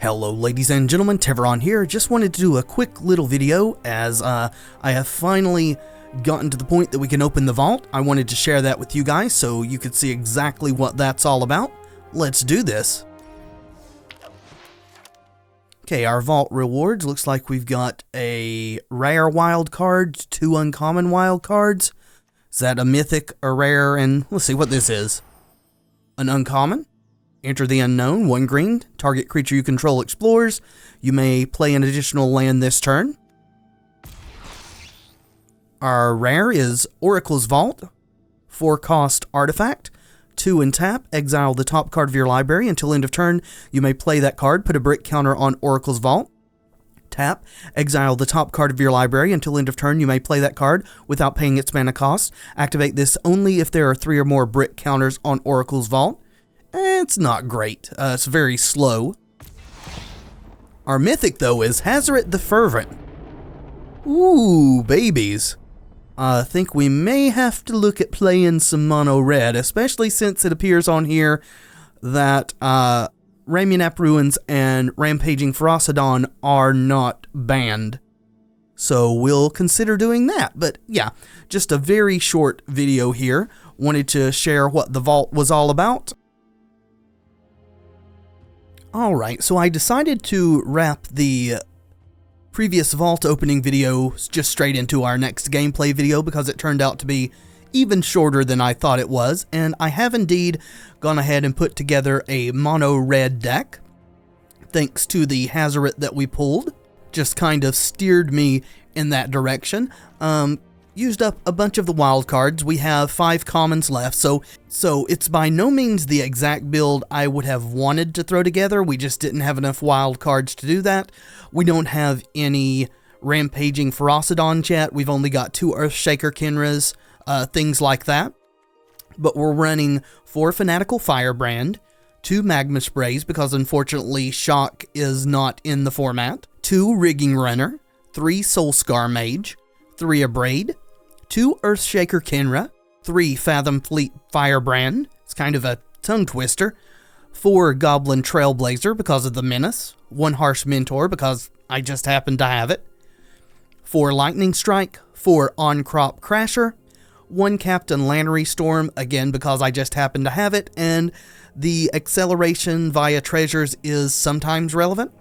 Hello ladies and gentlemen, Tevaron here. Just wanted to do a quick little video as I have finally gotten to the point that we can open the vault. I wanted to share that with you guys so you could see exactly what that's all about. Let's do this. Okay, our vault rewards, looks like we've got a rare wild card, 2 uncommon wild cards. Is that a mythic, a rare, and let's see what this is. An uncommon. Enter the unknown, 1 green, target creature you control explores. You may play an additional land this turn. Our rare is Oracle's Vault, 4 cost artifact, 2 in tap, exile the top card of your library until end of turn. You may play that card, put a brick counter on Oracle's Vault. Tap, exile the top card of your library until end of turn. You may play that card without paying its mana cost. Activate this only if there are 3 or more brick counters on Oracle's Vault. It's not great. It's very slow. Our mythic, though, is Hazaret the Fervent. Ooh, babies. I think we may have to look at playing some mono red, especially since it appears on here that Ramunap Ruins and Rampaging Ferocidon are not banned. So we'll consider doing that. But yeah, just a very short video here. Wanted to share what the vault was all about. Alright, so I decided to wrap the previous vault opening video just straight into our next gameplay video because it turned out to be even shorter than I thought it was, and I have indeed gone ahead and put together a mono red deck. Thanks to the Hazaret that we pulled, just kind of steered me in that direction. Used up a bunch of the wild cards. We have 5 commons left, so it's by no means the exact build I would have wanted to throw together. We just didn't have enough wild cards to do that. We don't have any Rampaging Ferocidon yet. We've only got 2 Earthshaker Kenras, things like that. But we're running 4 Fanatical Firebrand, 2 Magma Sprays, because unfortunately Shock is not in the format, 2 Rigging Runner, 3 Soulscar Mage, 3 Abrade, 2 Earthshaker Kenra, 3 Fathom Fleet Firebrand, it's kind of a tongue twister, 4 Goblin Trailblazer because of the Menace, 1 Harsh Mentor because I just happen to have it, 4 Lightning Strike, 4 On-Crop Crasher, 1 Captain Lannery Storm, again because I just happen to have it, and the acceleration via treasures is sometimes relevant.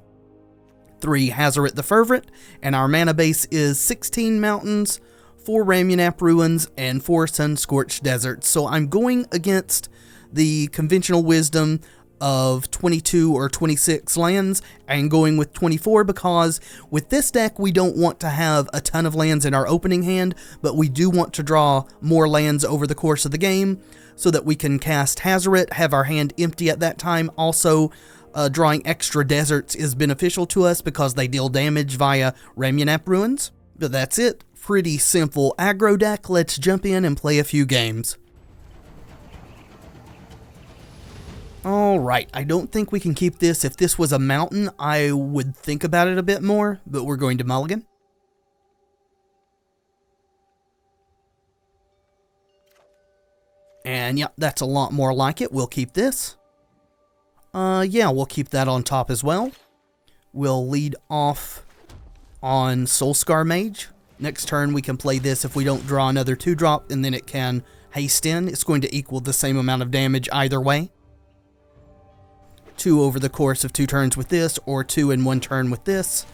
3 Hazaret the Fervent, and our mana base is 16 Mountains, 4 Ramunap Ruins, and 4 Sun-Scorched Deserts. So I'm going against the conventional wisdom of 22 or 26 lands, and going with 24 because with this deck we don't want to have a ton of lands in our opening hand, but we do want to draw more lands over the course of the game so that we can cast Hazaret, have our hand empty at that time. Also, drawing extra deserts is beneficial to us because they deal damage via Ramunap Ruins. But that's it. Pretty simple aggro deck. Let's jump in and play a few games. Alright, I don't think we can keep this. If this was a mountain, I would think about it a bit more, but we're going to mulligan. And yeah, that's a lot more like it. We'll keep this. Yeah, we'll keep that on top as well. We'll lead off on Soulscar Mage. Next turn we can play this if we don't draw another 2-drop, and then it can haste in. It's going to equal the same amount of damage either way. 2 over the course of 2 turns with this, or 2 in 1 turn with this.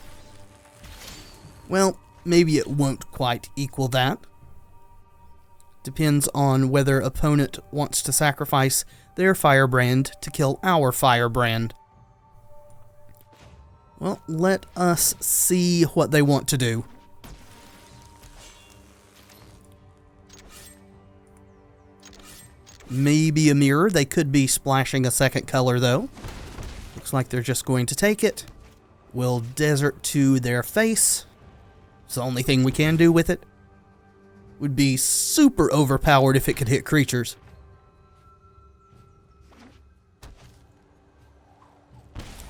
Well, maybe it won't quite equal that. Depends on whether opponent wants to sacrifice their Firebrand to kill our Firebrand. Well, let us see what they want to do. Maybe a mirror. They could be splashing a second color, though. Looks like they're just going to take it. We'll desert to their face. It's the only thing we can do with it. Would be super overpowered if it could hit creatures.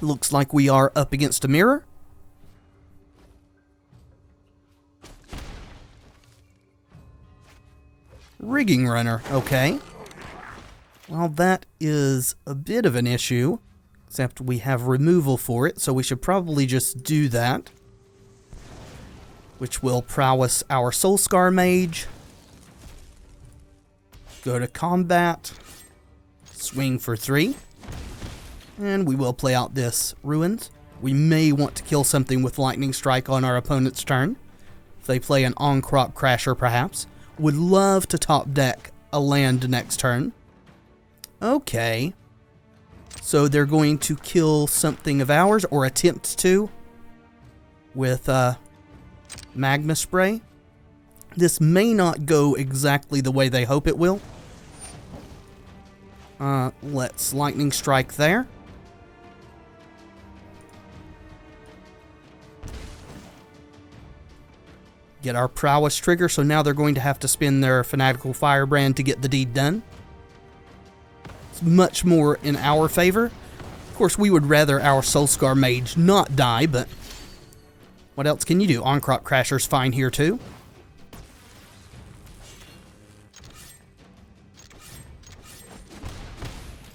Looks like we are up against a mirror. Rigging Runner, okay. Well, that is a bit of an issue. Except we have removal for it, so we should probably just do that. Which will prowess our Soulscar Mage. Go to combat. Swing for 3. And we will play out this Ruins. We may want to kill something with Lightning Strike on our opponent's turn. If they play an On-Crop Crasher, perhaps. Would love to top deck a land next turn. Okay. So they're going to kill something of ours, or attempt to, with Magma Spray. This may not go exactly the way they hope it will. Let's Lightning Strike there. Get our Prowess trigger, so now they're going to have to spin their Fanatical Firebrand to get the deed done. It's much more in our favor. Of course, we would rather our Soulscar Mage not die, but what else can you do? On-Crop Crasher's fine here too.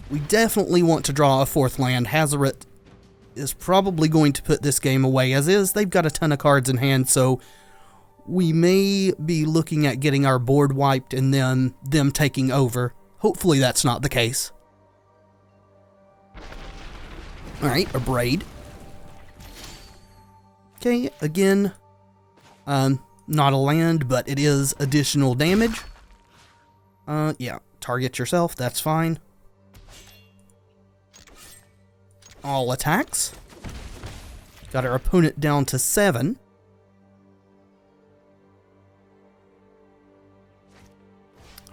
We definitely want to draw a 4th land. Hazoret is probably going to put this game away as is. They've got a ton of cards in hand, so we may be looking at getting our board wiped and then them taking over. Hopefully that's not the case. Alright, a Braid. Okay, again, not a land, but it is additional damage. Yeah, target yourself, that's fine. All attacks. Got our opponent down to 7.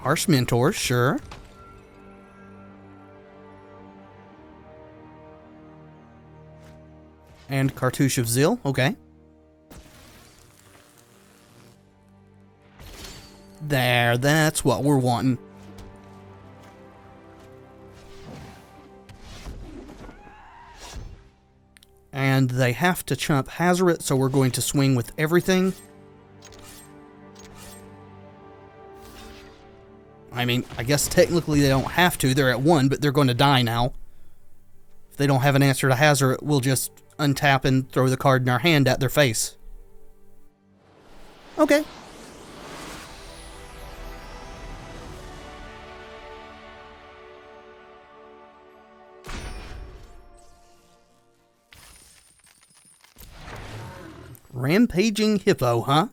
Harsh Mentor, sure. And Cartouche of Zeal, okay. There, that's what we're wanting. And they have to chump Hazoret, so we're going to swing with everything. I mean, I guess technically they don't have to. They're at 1, but they're going to die now. If they don't have an answer to Hazoret, we'll just untap and throw the card in our hand at their face. Okay. Rampaging Hippo, huh?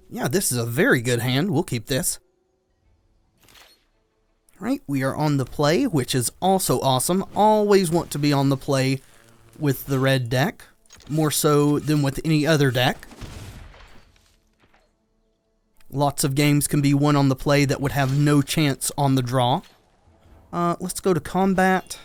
Yeah, this is a very good hand. We'll keep this. Right, we are on the play, which is also awesome. Always want to be on the play with the red deck, more so than with any other deck. Lots of games can be won on the play that would have no chance on the draw. Let's go to combat.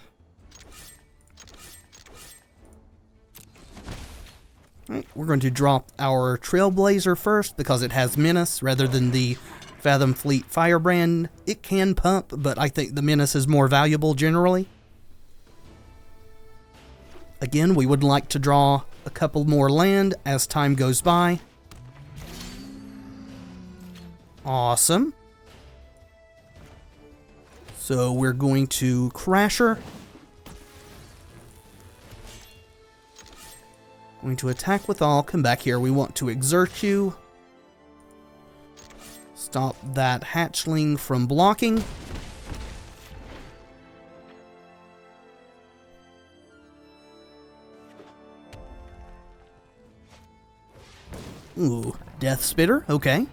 Right, we're going to drop our Trailblazer first because it has Menace rather than the Fathom Fleet Firebrand. It can pump, but I think the Menace is more valuable generally. Again, we would like to draw a couple more land as time goes by. Awesome. So we're going to Crasher. Going to attack with all. Come back here. We want to exert you. Stop that hatchling from blocking. Ooh, Death Spitter. Okay.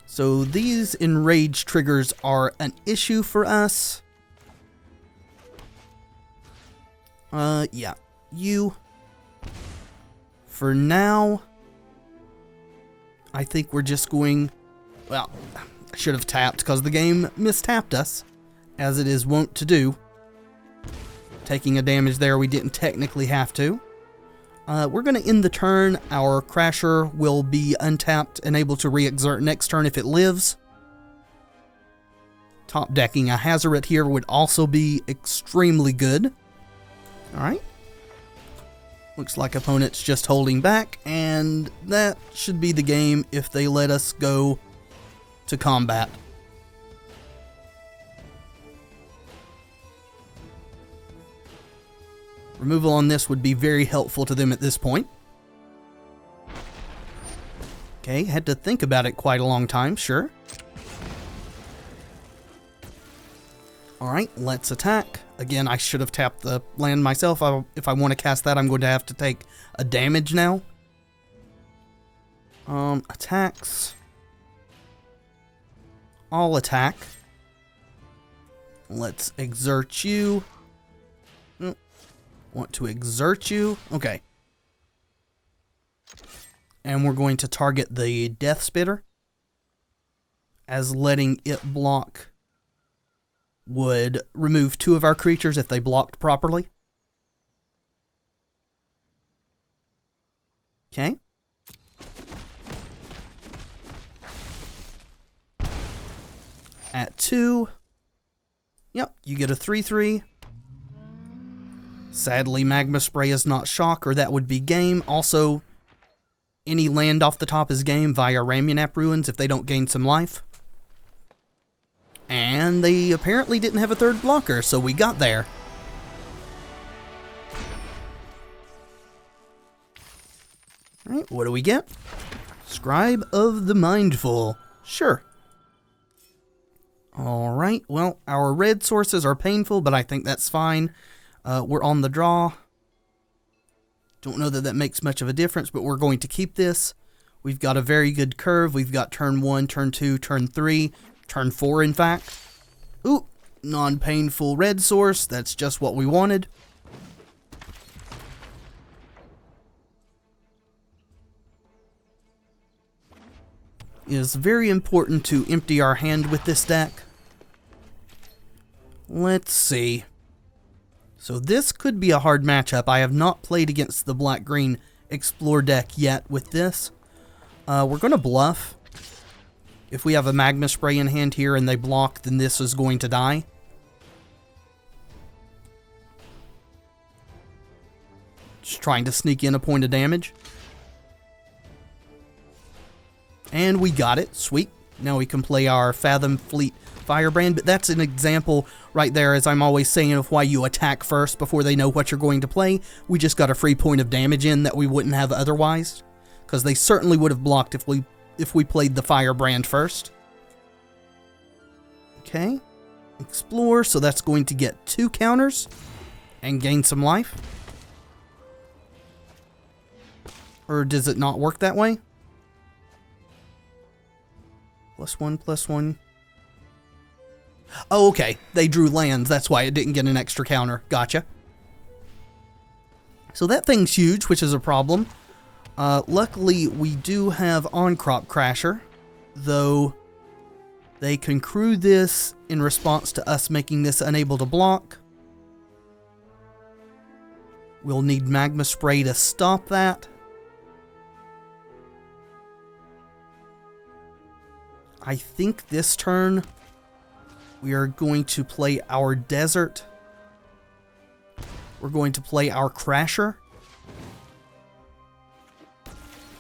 So these enrage triggers are an issue for us. Yeah, you, for now, I think we're just going, well, I should have tapped because the game mistapped us, as it is wont to do. Taking a damage there, we didn't technically have to. We're going to end the turn. Our Crasher will be untapped and able to re-exert next turn if it lives. Top decking a Hazoret here would also be extremely good. Alright. Looks like opponent's just holding back, and that should be the game if they let us go to combat. Removal on this would be very helpful to them at this point. Okay, had to think about it quite a long time, sure. Alright, let's attack. Again, I should have tapped the land myself. If I want to cast that, I'm going to have to take a damage now. Attacks. I'll attack. Let's exert you. Want to exert you. Okay. And we're going to target the Death Spitter, as letting it block would remove 2 of our creatures if they blocked properly. Okay. At 2, yep, you get a 3/3. Sadly, Magma Spray is not shock, or that would be game. Also, any land off the top is game via Ramunap Ruins if they don't gain some life. And they apparently didn't have a 3rd blocker, so we got there. Alright, what do we get? Scribe of the Mindful. Sure. Alright, well, our red sources are painful, but I think that's fine. We're on the draw. Don't know that that makes much of a difference, but we're going to keep this. We've got a very good curve. We've got turn 1, turn 2, turn 3, turn 4, in fact. Ooh, non-painful red source. That's just what we wanted. It is very important to empty our hand with this deck. Let's see. So this could be a hard matchup. I have not played against the black-green Explore deck yet with this. We're going to bluff. If we have a Magma Spray in hand here and they block, then this is going to die. Just trying to sneak in a point of damage. And we got it. Sweet. Now we can play our Fathom Fleet Firebrand, but that's an example right there, as I'm always saying, of why you attack first before they know what you're going to play. We just got a free point of damage in that we wouldn't have otherwise, because they certainly would have blocked if we played the Firebrand first. Okay, explore, so that's going to get 2 counters and gain some life. Or does it not work that way? +1, +1. Oh, okay. They drew lands. That's why it didn't get an extra counter. Gotcha. So that thing's huge, which is a problem. Luckily, we do have On-Crop Crasher, though they can crew this in response to us making this unable to block. We'll need Magma Spray to stop that. I think this turn we are going to play our Desert. We're going to play our Crasher.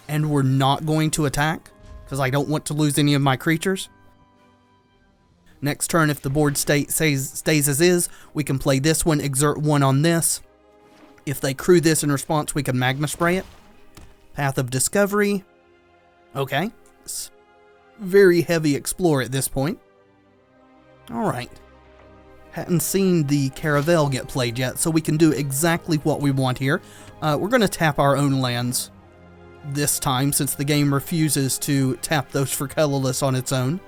And we're not going to attack, because I don't want to lose any of my creatures. Next turn, if the board stays as is, we can play this one, exert 1 on this. If they crew this in response, we can Magma Spray it. Path of Discovery. Okay. It's very heavy explore at this point. Alright. Hadn't seen the Caravel get played yet, so we can do exactly what we want here. We're going to tap our own lands this time, since the game refuses to tap those for colorless on its own.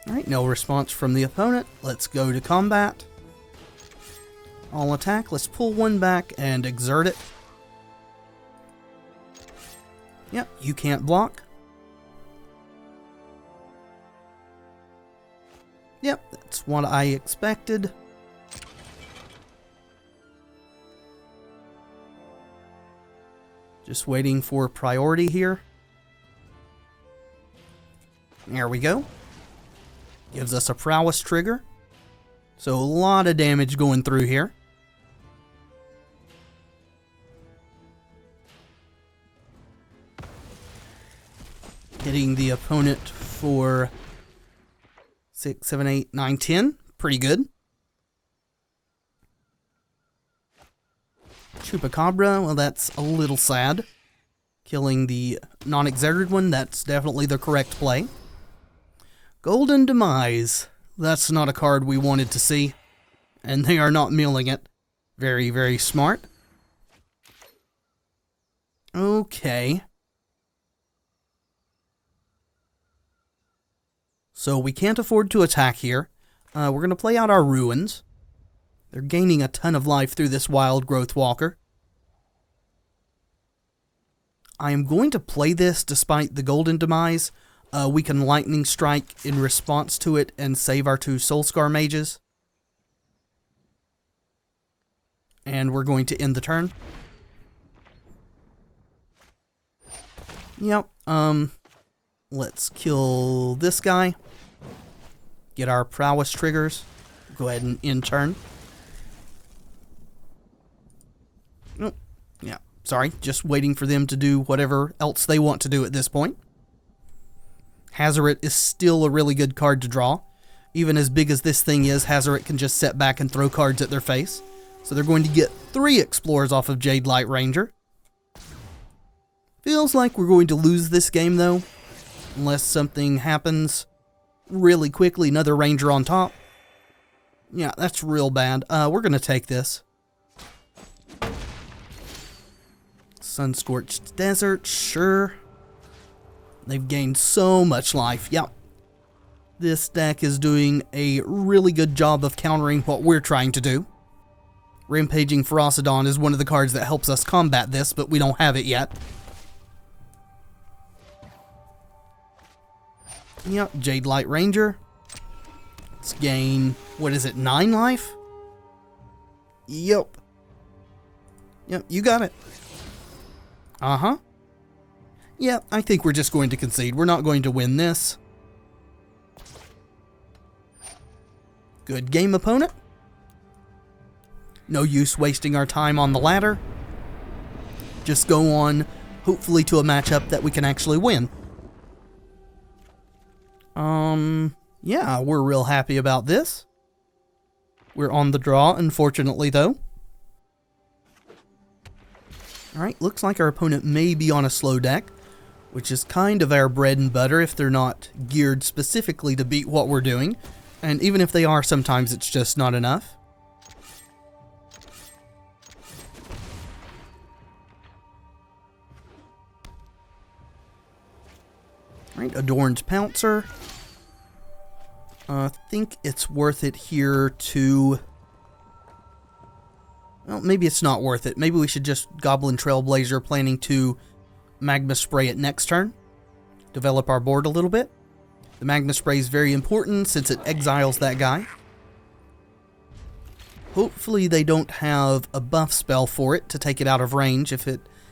Alright, no response from the opponent. Let's go to combat. I'll attack. Let's pull 1 back and exert it. Yep, you can't block. Yep, that's what I expected. Just waiting for priority here. There we go. Gives us a prowess trigger. So a lot of damage going through here. Hitting the opponent for 6, 7, 8, 9, 10. Pretty good. Chupacabra, well, that's a little sad. Killing the non-exerted one, that's definitely the correct play. Golden Demise. That's not a card we wanted to see. And they are not milling it. Very, very smart. Okay. So we can't afford to attack here. We're going to play out our Ruins. They're gaining a ton of life through this Wild Growth Walker. I am going to play this despite the Golden Demise. We can Lightning Strike in response to it and save our 2 Soulscar Mages. And we're going to end the turn. Yep, let's kill this guy. Get our Prowess triggers. Go ahead and end turn. Oh, yeah, sorry, just waiting for them to do whatever else they want to do at this point. Hazoret is still a really good card to draw. Even as big as this thing is, Hazoret can just sit back and throw cards at their face. So they're going to get 3 Explorers off of Jade Light Ranger. Feels like we're going to lose this game though. Unless something happens really quickly, another Ranger on top. Yeah, that's real bad. We're going to take this. Sun-Scorched Desert, sure. They've gained so much life. Yep. This deck is doing a really good job of countering what we're trying to do. Rampaging Ferocidon is one of the cards that helps us combat this, but we don't have it yet. Yep, Jade Light Ranger. Let's gain, what is it, 9 life? Yep. Yep, you got it. Uh-huh. Yeah, I think we're just going to concede. We're not going to win this. Good game, opponent. No use wasting our time on the ladder. Just go on, hopefully to a matchup that we can actually win. Yeah, we're real happy about this. We're on the draw, unfortunately, though. Alright, looks like our opponent may be on a slow deck, which is kind of our bread and butter if they're not geared specifically to beat what we're doing. And even if they are, sometimes it's just not enough. Alright, Adorned Pouncer. I think it's worth it here to... Well, maybe it's not worth it. Maybe we should just Goblin Trailblazer, planning to Magma Spray it next turn. Develop our board a little bit. The Magma Spray is very important since it exiles that guy. Hopefully they don't have a buff spell for it to take it out of range. If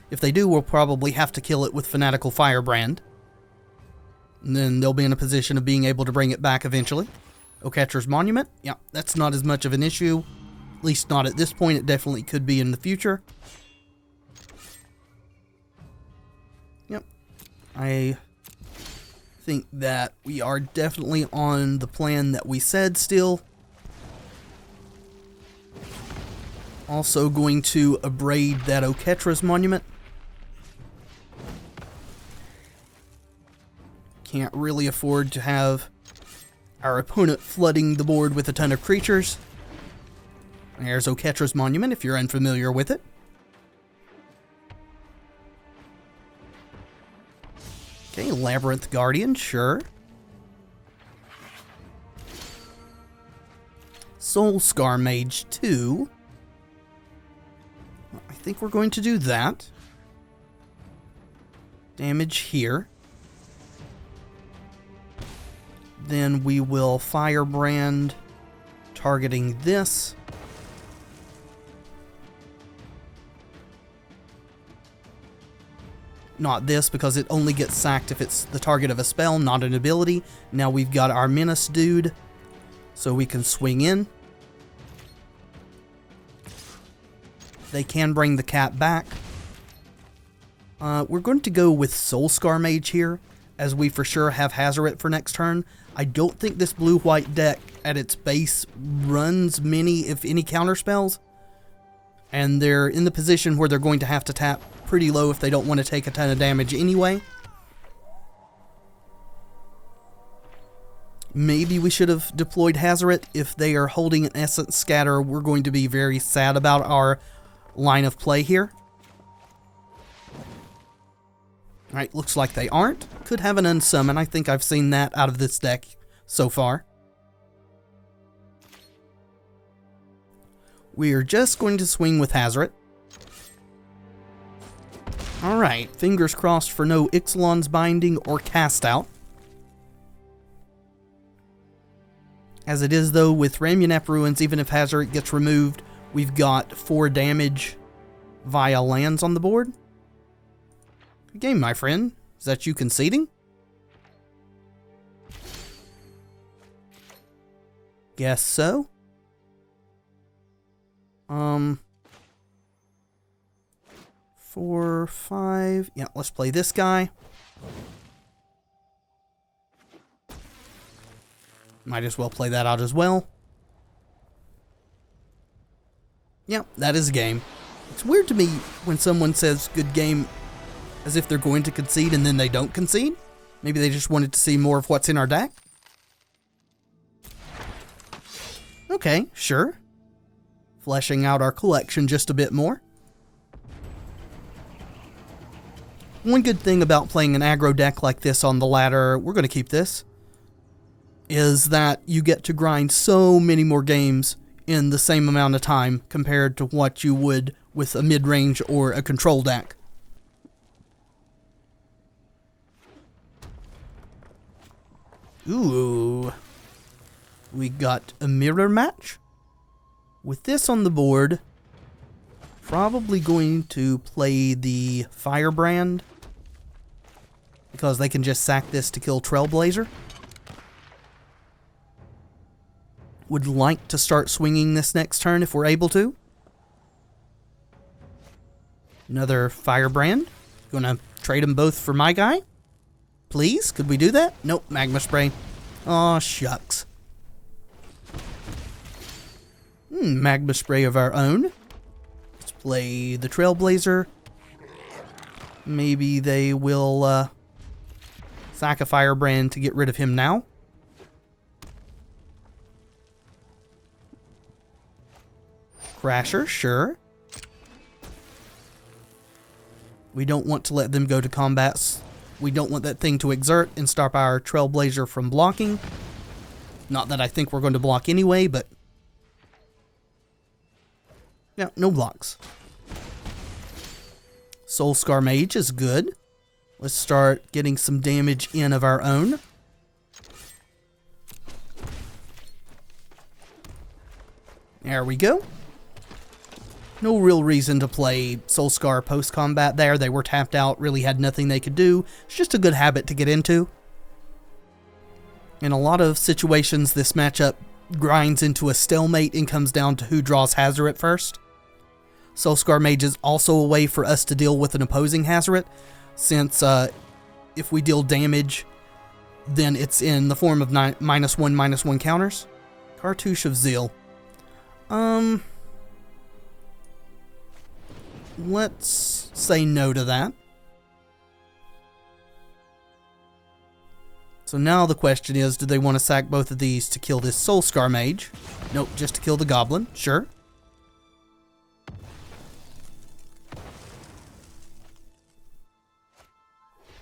they do, we'll probably have to kill it with Fanatical Firebrand. And then they'll be in a position of being able to bring it back eventually. Oketra's Monument. Yeah, that's not as much of an issue. At least not at this point. It definitely could be in the future. Yep. I think that we are definitely on the plan that we said still. Also going to abrade that Oketra's Monument. Can't really afford to have our opponent flooding the board with a ton of creatures. There's Oketra's Monument if you're unfamiliar with it. Okay, Labyrinth Guardian, sure. Soulscar Mage 2. I think we're going to do that. Damage here. Then we will Firebrand, targeting this. Not this, because it only gets sacked if it's the target of a spell, not an ability. Now we've got our Menace dude, so we can swing in. They can bring the cat back. We're going to go with Soulscar Mage here. as we for sure have Hazoret for next turn. I don't think this blue-white deck at its base runs many, if any, counterspells. And they're in the position where they're going to have to tap pretty low if they don't want to take a ton of damage anyway. Maybe we should have deployed Hazoret. If they are holding an Essence Scatter, we're going to be very sad about our line of play here. Alright, looks like they aren't. Could have an Unsummon. I think I've seen that out of this deck so far. We are just going to swing with Hazoret. Alright, fingers crossed for no Ixalan's Binding or Cast Out. As it is, though, with Ramunap Ruins, even if Hazoret gets removed, we've got 4 damage via lands on the board. Good game, my friend. Is that you conceding? Guess so. 4, 5. Yeah, let's play this guy. Might as well play that out as well. Yeah, that is a game. It's weird to me when someone says good game as if they're going to concede and then they don't concede. Maybe they just wanted to see more of what's in our deck. Okay, sure. Fleshing out our collection just a bit more. One good thing about playing an aggro deck like this on the ladder, we're going to keep this, is that you get to grind so many more games in the same amount of time compared to what you would with a mid-range or a control deck. Ooh. We got a mirror match. With this on the board, probably going to play the Firebrand, because they can just sack this to kill Trailblazer. Would like to start swinging this next turn if we're able to. Another Firebrand. Gonna trade them both for my guy. Please, could we do that? Nope, Magma Spray. Aw, shucks. Magma Spray of our own. Let's play the Trailblazer. Maybe they will sack a Firebrand to get rid of him now. Crasher, sure. We don't want to let them go to combat. We don't want that thing to exert and stop our Trailblazer from blocking. Not that I think we're going to block anyway, but... yeah, no blocks. Soulscar Mage is good. Let's start getting some damage in of our own. There we go. No real reason to play Soulscar post-combat there. They were tapped out, really had nothing they could do. It's just a good habit to get into. In a lot of situations, this matchup grinds into a stalemate and comes down to who draws Hazoret first. Soulscar Mage is also a way for us to deal with an opposing Hazoret, since if we deal damage, then it's in the form of -1/-1 counters. Cartouche of Zeal. Let's say no to that. So now the question is, do they want to sack both of these to kill this Soulscar Mage? Nope, just to kill the Goblin. Sure.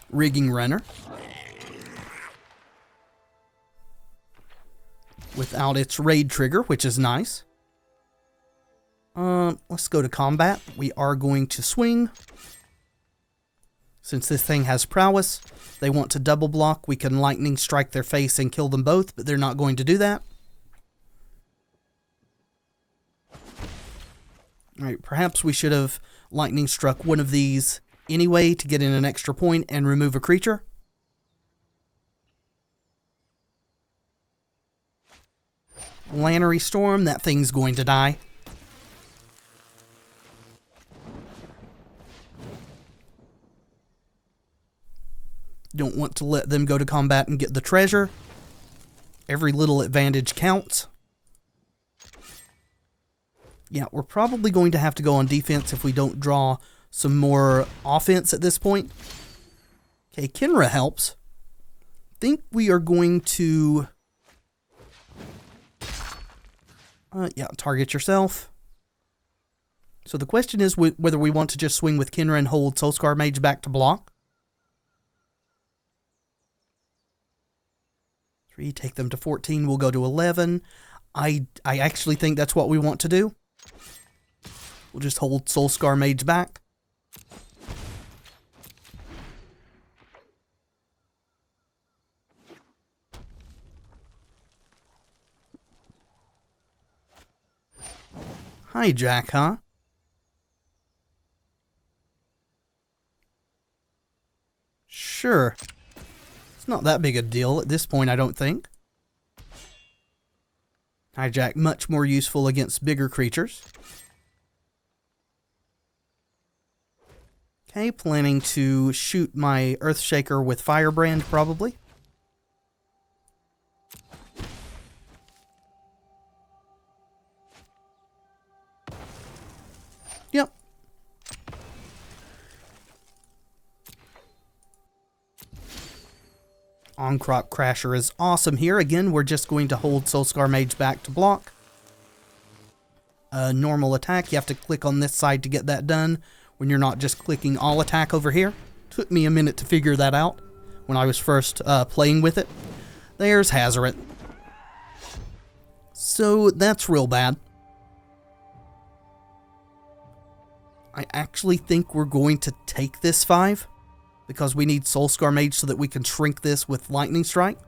Rigging Runner. Without its raid trigger, which is nice. Let's go to combat. We are going to swing. Since this thing has prowess, they want to double block. We can lightning strike their face and kill them both, but they're not going to do that. Alright, perhaps we should have lightning struck one of these anyway to get in an extra point and remove a creature. Lannery Storm, that thing's going to die. Don't want to let them go to combat and get the treasure. Every little advantage counts. Yeah, we're probably going to have to go on defense if we don't draw some more offense at this point. Okay, Kenra helps. Think we are going to... yeah, target yourself. So the question is whether we want to just swing with Kenra and hold Soulscar Mage back to block. 3, take them to 14, we'll go to 11. I actually think that's what we want to do. We'll just hold Soulscar Mage back. Hijack, huh? Sure. It's not that big a deal at this point, I don't think. Hijack much more useful against bigger creatures. Okay, planning to shoot my Earthshaker with Firebrand, probably. Yep. On-Crop Crasher is awesome here. Again, we're just going to hold Soulscar Mage back to block. Normal attack, you have to click on this side to get that done when you're not just clicking all attack over here. Took me a minute to figure that out when I was first playing with it. There's Hazoret. So that's real bad. I actually think we're going to take this 5 because we need Soulscar Mage so that we can shrink this with Lightning Strike.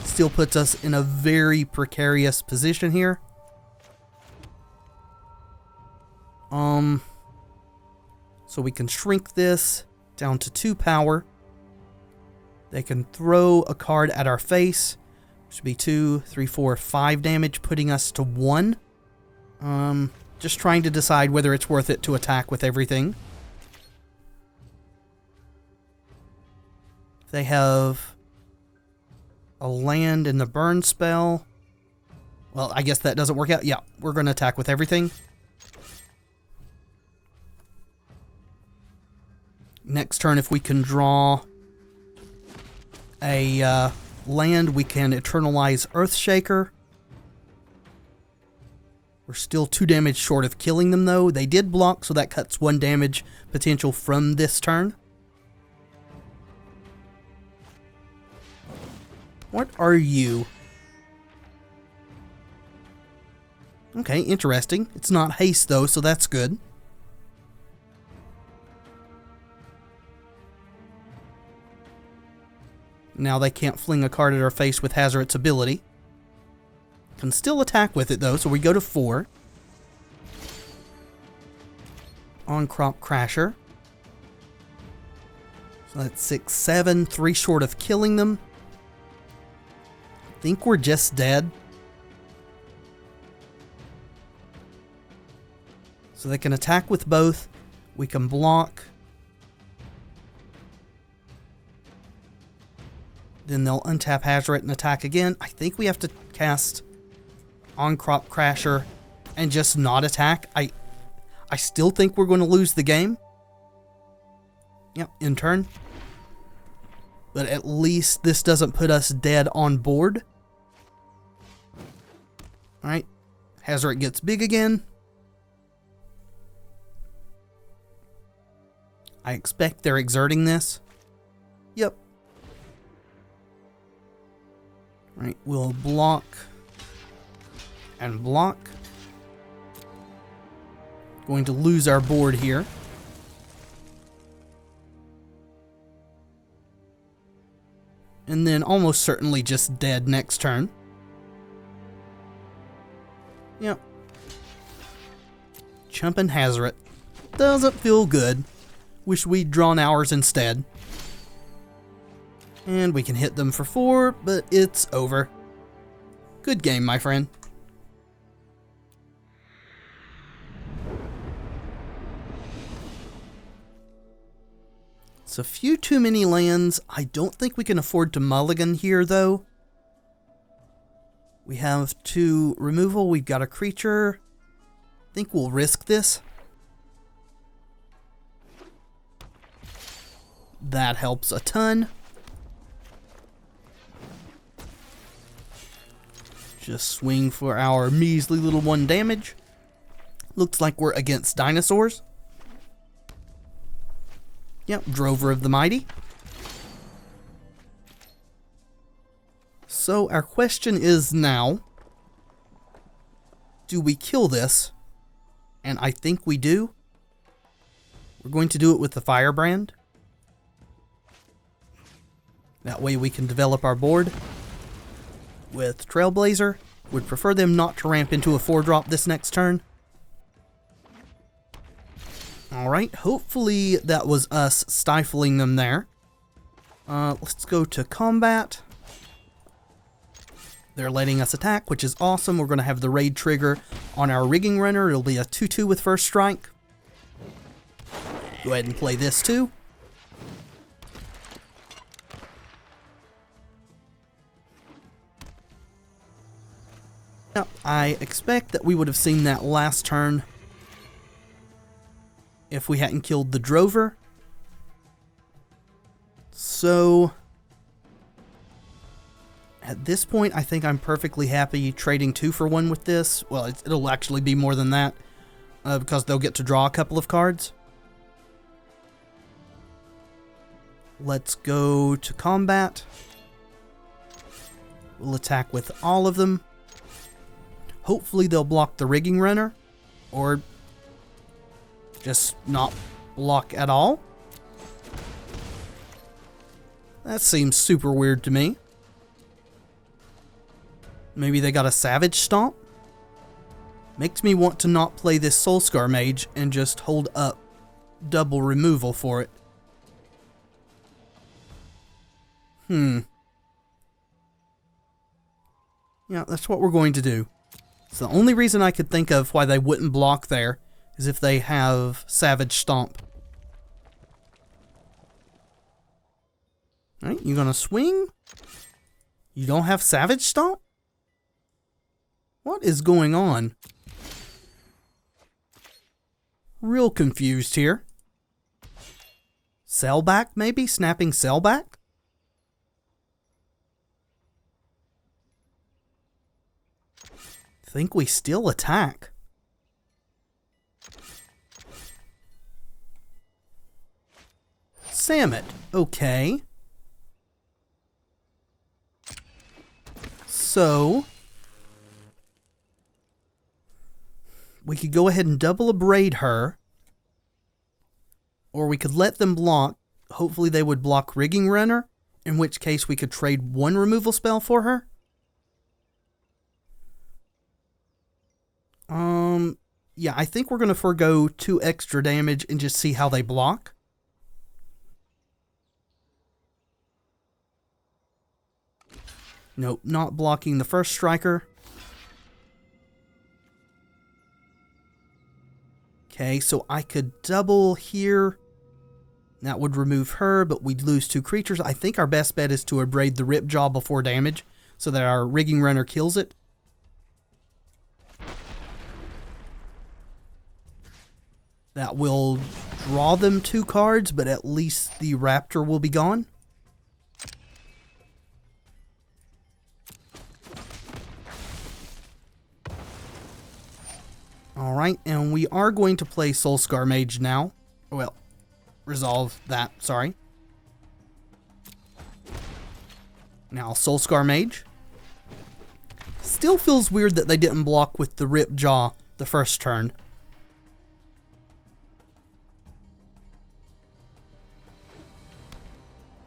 Still puts us in a very precarious position here. So we can shrink this down to 2 power. They can throw a card at our face, which would be 2, 3, 4, 5 damage, putting us to 1. Just trying to decide whether it's worth it to attack with everything. They have a land in the burn spell. Well, I guess that doesn't work out. Yeah, we're going to attack with everything. Next turn, if we can draw a land, we can Eternalize Earthshaker. We're still 2 damage short of killing them, though. They did block, so that cuts 1 damage potential from this turn. What are you? Okay, interesting. It's not haste, though, so that's good. Now they can't fling a card at our face with Hazoret's ability. Can still attack with it, though, so we go to 4. On-Crop Crasher. So that's 6, 7, 3 short of killing them. I think we're just dead. So they can attack with both. We can block. Then they'll untap Hazoret and attack again. I think we have to cast On-Crop Crasher and just not attack. I still think we're going to lose the game. Yep, in turn. But at least this doesn't put us dead on board. Alright. Hazoret gets big again. I expect they're exerting this. Yep. Alright, we'll block and block. Going to lose our board here. And then almost certainly just dead next turn. Yep. Chumping Hazoret. Doesn't feel good. Wish we'd drawn ours instead. And we can hit them for 4, but it's over. Good game, my friend. It's a few too many lands. I don't think we can afford to mulligan here, though. We have 2 removal. We've got a creature. I think we'll risk this. That helps a ton. Just swing for our measly little 1 damage. Looks like we're against dinosaurs. Yep, Drover of the Mighty. So our question is now, do we kill this? And I think we do. We're going to do it with the Firebrand. That way we can develop our board. With Trailblazer, would prefer them not to ramp into a 4-drop this next turn. Alright, hopefully that was us stifling them there. Let's go to combat. They're letting us attack, which is awesome. We're going to have the raid trigger on our rigging runner. It'll be a 2/2 with first strike. Go ahead and play this too. Now, I expect that we would have seen that last turn if we hadn't killed the Drover. So at this point, I think I'm perfectly happy trading 2 for 1 with this. Well, it'll actually be more than that because they'll get to draw a couple of cards. Let's go to combat. We'll attack with all of them. Hopefully they'll block the rigging runner, or just not block at all. That seems super weird to me. Maybe they got a Savage Stomp? Makes me want to not play this Soulscar Mage and just hold up double removal for it. Yeah, that's what we're going to do. It's the only reason I could think of why they wouldn't block there is if they have Savage Stomp. Alright, you gonna swing? You don't have Savage Stomp? What is going on? Real confused here. Sellback, maybe? Snapping Sellback? Think we still attack. Samut. Okay. So we could go ahead and double abrade her. Or we could let them block. Hopefully they would block Rigging Runner, in which case we could trade 1 removal spell for her. Yeah, I think we're going to forego 2 extra damage and just see how they block. Nope, not blocking the first striker. Okay, so I could double here. That would remove her, but we'd lose 2 creatures. I think our best bet is to abrade the Ripjaw before damage, so that our Rigging Runner kills it. That will draw them 2 cards, but at least the Raptor will be gone. Alright, and we are going to play Soulscar Mage now. Well, resolve that, sorry. Now, Soulscar Mage. Still feels weird that they didn't block with the Ripjaw the first turn.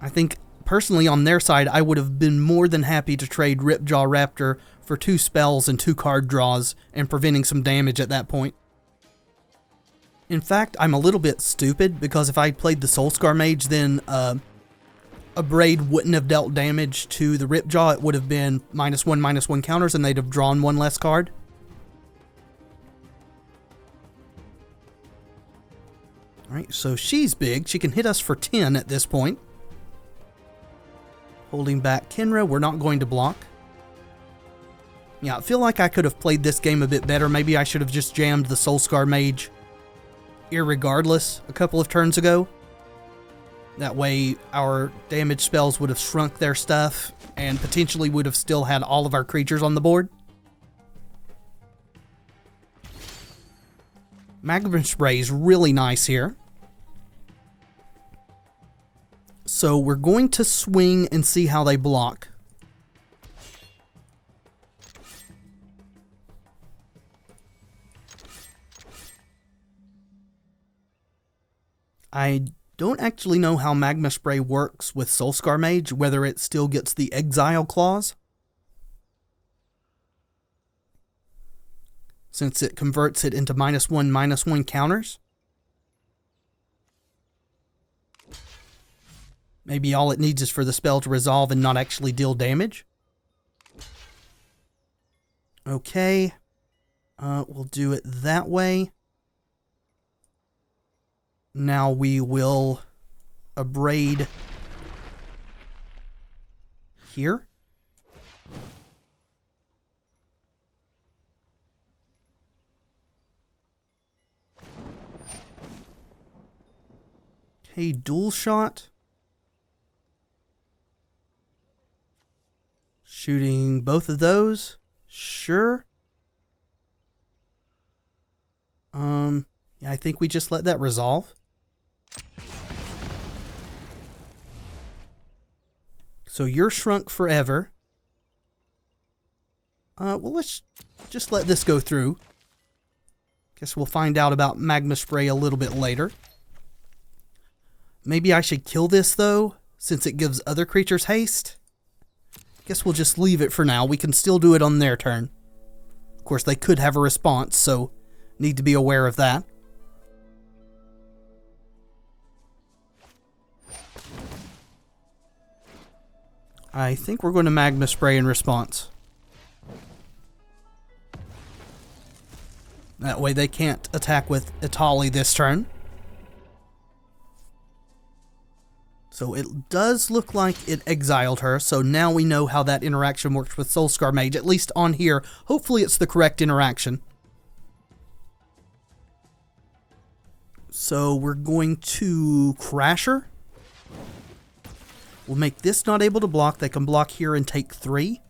I think, personally, on their side, I would have been more than happy to trade Ripjaw Raptor for 2 spells and 2 card draws and preventing some damage at that point. In fact, I'm a little bit stupid, because if I played the Soulscar Mage, then Abrade wouldn't have dealt damage to the Ripjaw. It would have been -1/-1 counters, and they'd have drawn 1 less card. Alright, so she's big. She can hit us for 10 at this point. Holding back Kenra, we're not going to block. Yeah, I feel like I could have played this game a bit better. Maybe I should have just jammed the Soulscar Mage irregardless a couple of turns ago. That way our damage spells would have shrunk their stuff and potentially would have still had all of our creatures on the board. Magma Spray is really nice here. So we're going to swing and see how they block. I don't actually know how Magma Spray works with Soulscar Mage, whether it still gets the Exile clause, since it converts it into -1/-1 counters. Maybe all it needs is for the spell to resolve and not actually deal damage. Okay, we'll do it that way. Now we will abrade here. Okay, dual shot. Shooting both of those. Sure. Yeah, I think we just let that resolve. So you're shrunk forever. Well, let's just let this go through. Guess we'll find out about Magma Spray a little bit later. Maybe I should kill this, though, since it gives other creatures haste. Guess we'll just leave it for now. We can still do it on their turn. Of course, they could have a response, so need to be aware of that. I think we're going to Magma Spray in response. That way they can't attack with Italy this turn. So it does look like it exiled her, so now we know how that interaction works with Soulscar Mage, at least on here. Hopefully it's the correct interaction. So we're going to crash her. We'll make this not able to block. They can block here and take 3.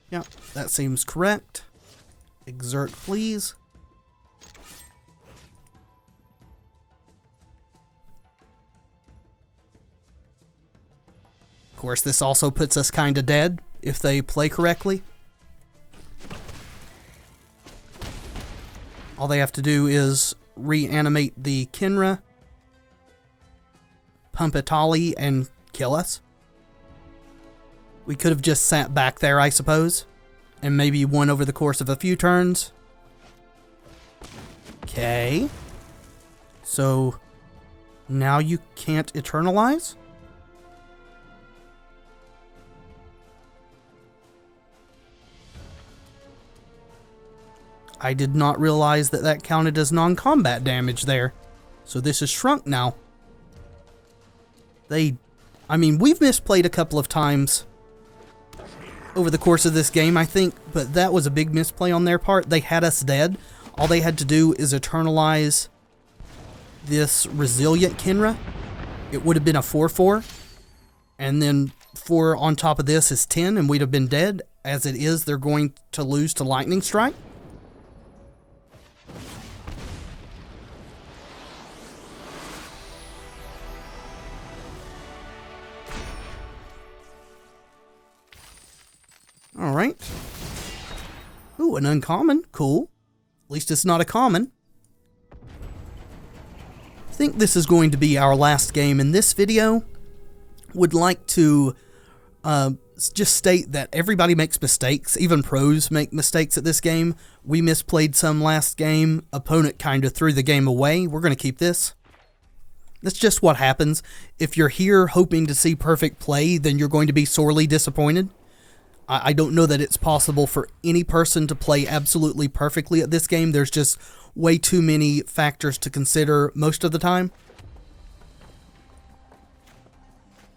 Yeah, that seems correct. Exert, please. Of course, this also puts us kind of dead if they play correctly. All they have to do is reanimate the Kenra, pump Italy, and kill us. We could have just sat back there, I suppose, and maybe won over the course of a few turns. Okay. So, now you can't eternalize? I did not realize that that counted as non-combat damage there. So this is shrunk now. I mean, we've misplayed a couple of times over the course of this game, I think, but that was a big misplay on their part. They had us dead. All they had to do is eternalize this resilient Kenra. It would have been a 4/4, and then 4 on top of this is 10, and we'd have been dead. As it is, they're going to lose to Lightning Strike. Alright. Ooh, an uncommon. Cool. At least it's not a common. I think this is going to be our last game in this video. Would like to just state that everybody makes mistakes. Even pros make mistakes at this game. We misplayed some last game. Opponent kind of threw the game away. We're going to keep this. That's just what happens. If you're here hoping to see perfect play, then you're going to be sorely disappointed. I don't know that it's possible for any person to play absolutely perfectly at this game. There's just way too many factors to consider most of the time.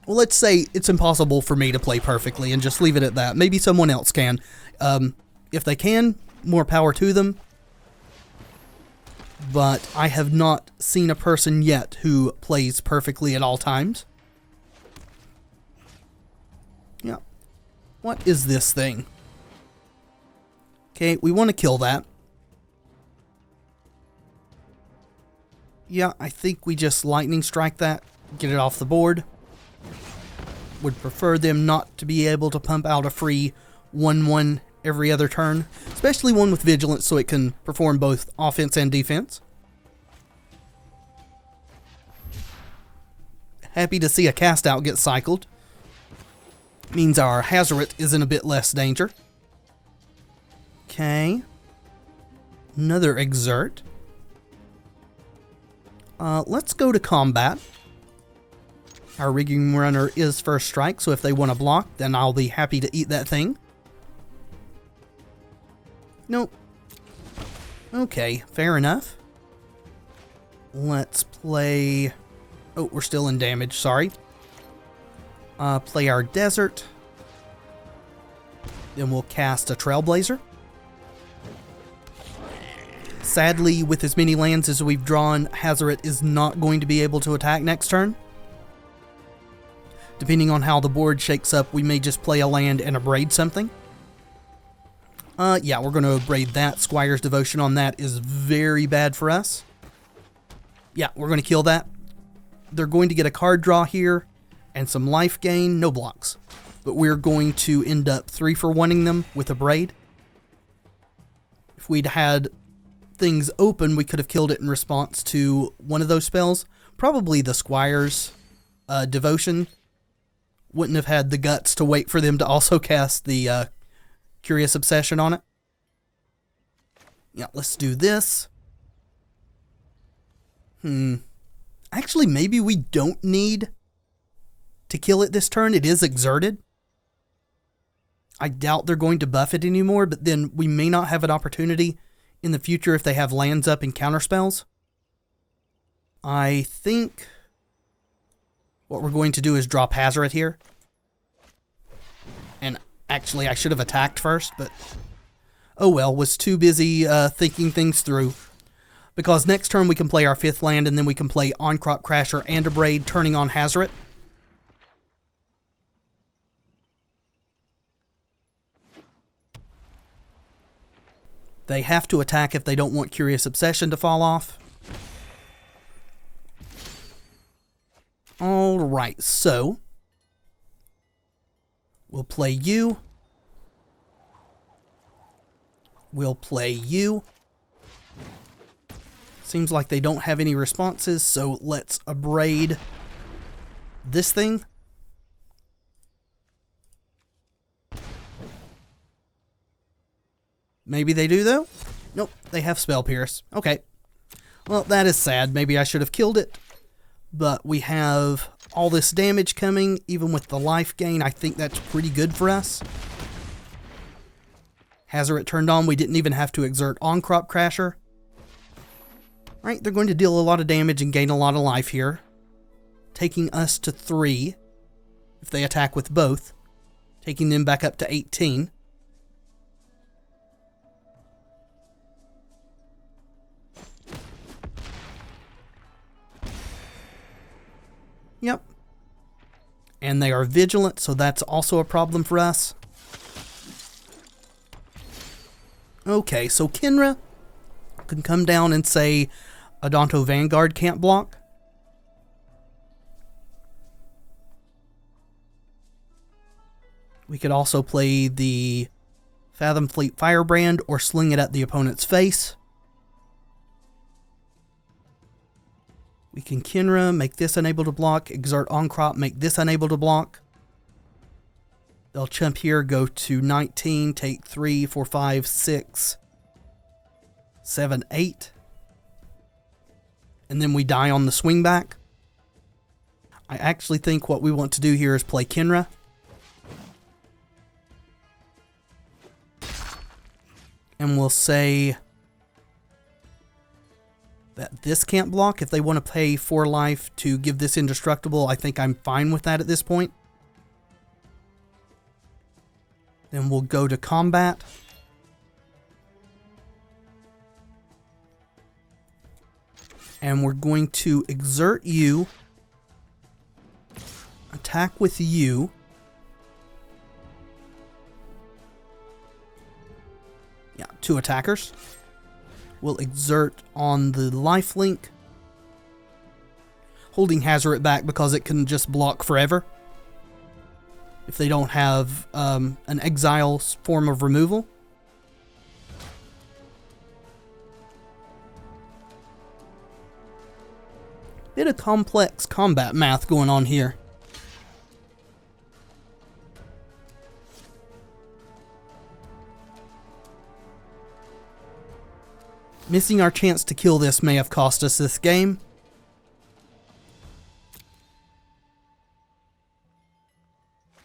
Well, let's say it's impossible for me to play perfectly and just leave it at that. Maybe someone else can. If they can, more power to them. But I have not seen a person yet who plays perfectly at all times. Yeah. What is this thing? Okay, we want to kill that. Yeah, I think we just lightning strike that, get it off the board. Would prefer them not to be able to pump out a free 1/1 every other turn, especially one with vigilance so it can perform both offense and defense. Happy to see a cast out get cycled. Means our Hazoret is in a bit less danger. Okay. Another exert. Let's go to combat. Our rigging runner is first strike, so if they want to block, then I'll be happy to eat that thing. Nope. Okay, fair enough. Let's play... Oh, we're still in damage, sorry. Play our desert. Then we'll cast a Trailblazer. Sadly, with as many lands as we've drawn, Hazoret is not going to be able to attack next turn. Depending on how the board shakes up, we may just play a land and abrade something. Yeah, we're going to abrade that. Squire's Devotion on that is very bad for us. Yeah, we're going to kill that. They're going to get a card draw here and some life gain, no blocks. But we're going to end up 3-for-1ing them with abrade. If we'd had things open, we could have killed it in response to one of those spells. Probably the Squire's Devotion. Wouldn't have had the guts to wait for them to also cast the Curious Obsession on it. Yeah, let's do this. Actually, maybe we don't need to kill it this turn. It is exerted. I doubt they're going to buff it anymore, but then we may not have an opportunity in the future if they have lands up and counterspells. I think what we're going to do is drop Hazoret here. And actually, I should have attacked first, but oh well, was too busy thinking things through. Because next turn we can play our 5th land, and then we can play On-Crop Crasher and Abrade, turning on Hazoret. They have to attack if they don't want Curious Obsession to fall off. Alright, so we'll play you. We'll play you. Seems like they don't have any responses, so let's abrade this thing. Maybe they do, though? Nope, they have Spell Pierce. Okay. Well, that is sad. Maybe I should have killed it. But we have all this damage coming, even with the life gain. I think that's pretty good for us. Hazoret turned on. We didn't even have to exert On-Crop Crasher. Right, they're going to deal a lot of damage and gain a lot of life here. Taking us to 3. If they attack with both. Taking them back up to 18. Yep. And they are vigilant, so that's also a problem for us. Okay, so Kenra can come down and say Adonto Vanguard can't block. We could also play the Fathom Fleet Firebrand or sling it at the opponent's face. We can Kenra, make this unable to block, exert On-Crop, make this unable to block. They'll chump here, go to 19, take 3, 4, 5, 6, 7, 8. And then we die on the swing back. I actually think what we want to do here is play Kenra. And we'll say that this can't block. If they want to pay 4 life to give this indestructible, I think I'm fine with that at this point. Then we'll go to combat. And we're going to exert you, attack with you. Yeah, 2 attackers. We'll exert on the lifelink, holding Hazoret back because it can just block forever if they don't have an exile form of removal. Bit of complex combat math going on here. Missing our chance to kill this may have cost us this game.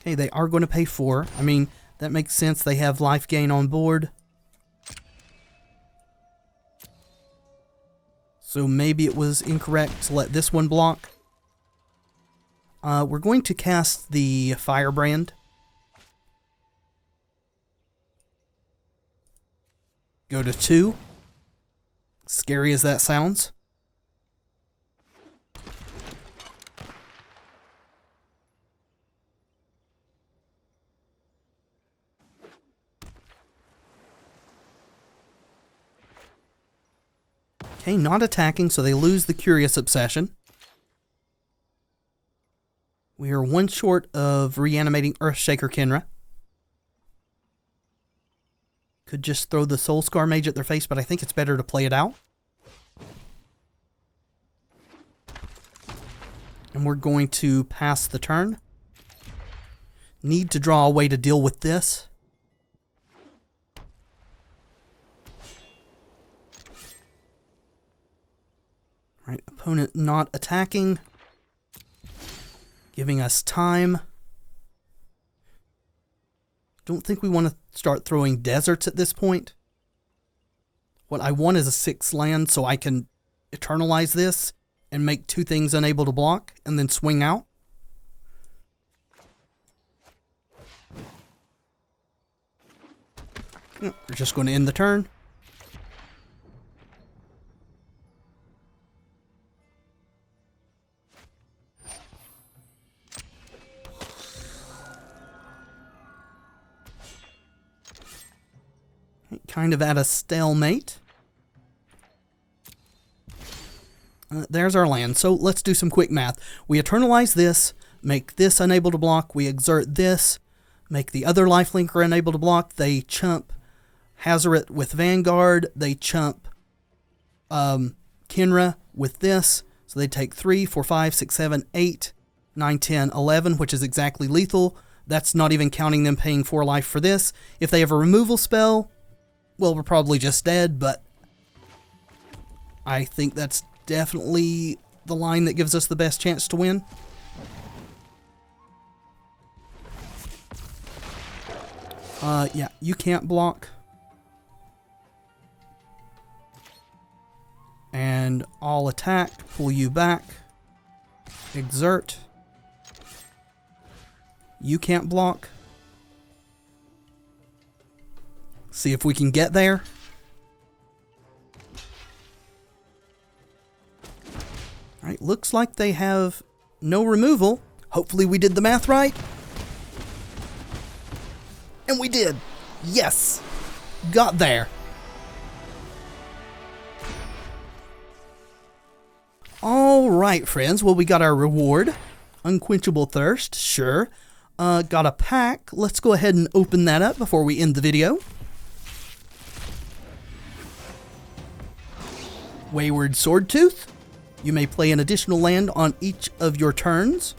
Okay, they are going to pay 4. I mean, that makes sense. They have life gain on board. So maybe it was incorrect to let this one block. We're going to cast the Firebrand. Go to 2. Scary as that sounds. Okay, not attacking, so they lose the Curious Obsession. We are 1 short of reanimating Earthshaker Kenra. Could just throw the Soul Scar Mage at their face, but I think it's better to play it out. And we're going to pass the turn. Need to draw a way to deal with this. Right, opponent not attacking. Giving us time. Don't think we want to start throwing deserts at this point. What I want is a 6 land so I can eternalize this and make 2 things unable to block and then swing out. We're just going to end the turn. Kind of at a stalemate. There's our land. So let's do some quick math. We eternalize this, make this unable to block. We exert this, make the other lifelinker unable to block. They chump Hazoret with Vanguard. They chump Kenra with this. So they take 3, 4, 5, 6, 7, 8, 9, 10, 11, which is exactly lethal. That's not even counting them paying 4 life for this. If they have a removal spell, well, we're probably just dead, but I think that's definitely the line that gives us the best chance to win. Yeah, you can't block. And I'll attack, pull you back, exert. You can't block. See if we can get there. Alright, looks like they have no removal. Hopefully we did the math right. And we did. Yes. Got there. Alright, friends. Well, we got our reward. Unquenchable Thirst. Sure. Got a pack. Let's go ahead and open that up before we end the video. Wayward Swordtooth. You may play an additional land on each of your turns.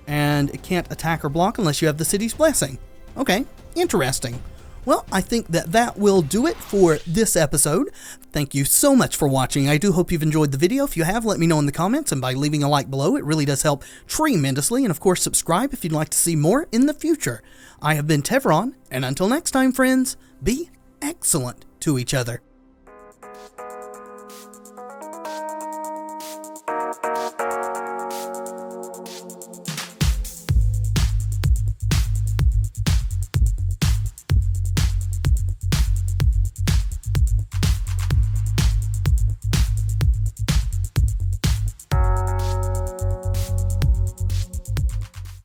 And it can't attack or block unless you have the City's Blessing. Okay, interesting. Well, I think that will do it for this episode. Thank you so much for watching. I do hope you've enjoyed the video. If you have, let me know in the comments, and by leaving a like below, it really does help tremendously. And of course, subscribe if you'd like to see more in the future. I have been Tevaron, and until next time, friends, be excellent. to each other.